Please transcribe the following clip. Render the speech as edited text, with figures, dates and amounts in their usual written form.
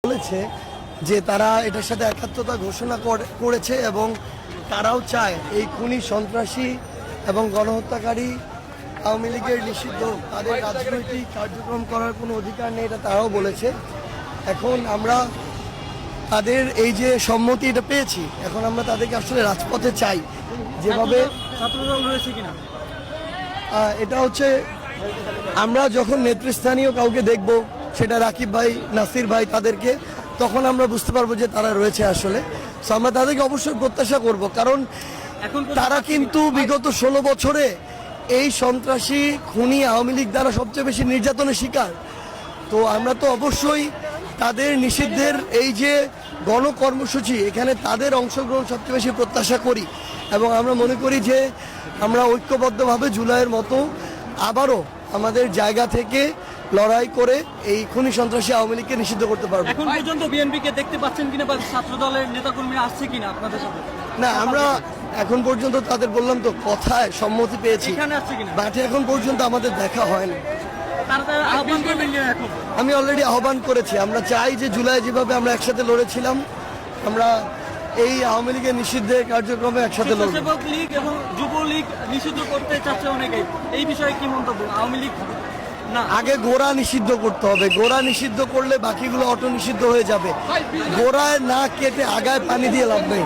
বলেছে যে তারা এটার সাথে একাত্মতা ঘোষণা করেছে এবং তারাও চায় এই খুনি সন্ত্রাসী এবং গণহত্যাকারী আওয়ামী লীগের নিষিদ্ধ তাদের রাজনৈতিক কার্যক্রম করার কোনো অধিকার নেই, এটা তারাও বলেছে। এখন আমরা তাদের এই যে সম্মতি এটা পেয়েছি, এখন আমরা তাদেরকে আসলে রাজপথে চাই যেভাবে ছাত্রদল রয়েছে কিনা এটা হচ্ছে আমরা যখন নেতৃস্থানীয় কাউকে দেখব, সেটা রাকিব ভাই, নাসির ভাই, তাদেরকে তখন আমরা বুঝতে পারবো যে তারা রয়েছে আসলে। সো আমরা তাদেরকে অবশ্যই প্রত্যাশা করব, কারণ তারা কিন্তু বিগত 16 বছরে এই সন্ত্রাসী খুনি আওয়ামী লীগ দ্বারা সবচেয়ে বেশি নির্যাতনের শিকার। তো আমরা তো অবশ্যই তাদের নিষিদ্ধের এই যে গণকর্মসূচি, এখানে তাদের অংশগ্রহণ সবচেয়ে বেশি প্রত্যাশা করি এবং আমরা মনে করি যে আমরা ঐক্যবদ্ধভাবে জুলাইয়ের মতো আবারও আমাদের জায়গা থেকে লড়াই করে এই খুনি সন্ত্রাসী আওয়ামী লীগকে নিষিদ্ধ করতে পারবো। এখন পর্যন্ত বিএনপিকে দেখতে পাচ্ছেন কিনা বা ছাত্র দলের নেতাকর্মীরা আসছে কিনা আপনাদের সাথে? না, আমরা এখন পর্যন্ত তাদের বললাম তো কথায় সম্মতি পেয়েছি, এখানে আসছে কিনা মাঠে এখন পর্যন্ত আমাদের দেখা হয়নি। তারা আহ্বান করবেন কিনা? এখন আমি অলরেডি আহ্বান করেছি, আমরা চাই যে জুলাই যেভাবে আমরা একসাথে লড়েছিলাম, আমরা এই আওয়ামী লীগের নিষিদ্ধের কার্যক্রমে একসাথে লড়ব। স্বেচ্ছাসেবক লীগ এবং যুবলীগ নিষিদ্ধ করতে চাচ্ছে অনেকেই, এই বিষয়ে কি মন্তব্য? আওয়ামী লীগ না, আগে গোড়া নিষিদ্ধ করতে হবে, গোড়া নিষিদ্ধ করলে বাকিগুলো অটো নিষিদ্ধ হয়ে যাবে। গোড়ায় না কেটে আগায় পানি দিয়ে লাভ নেই।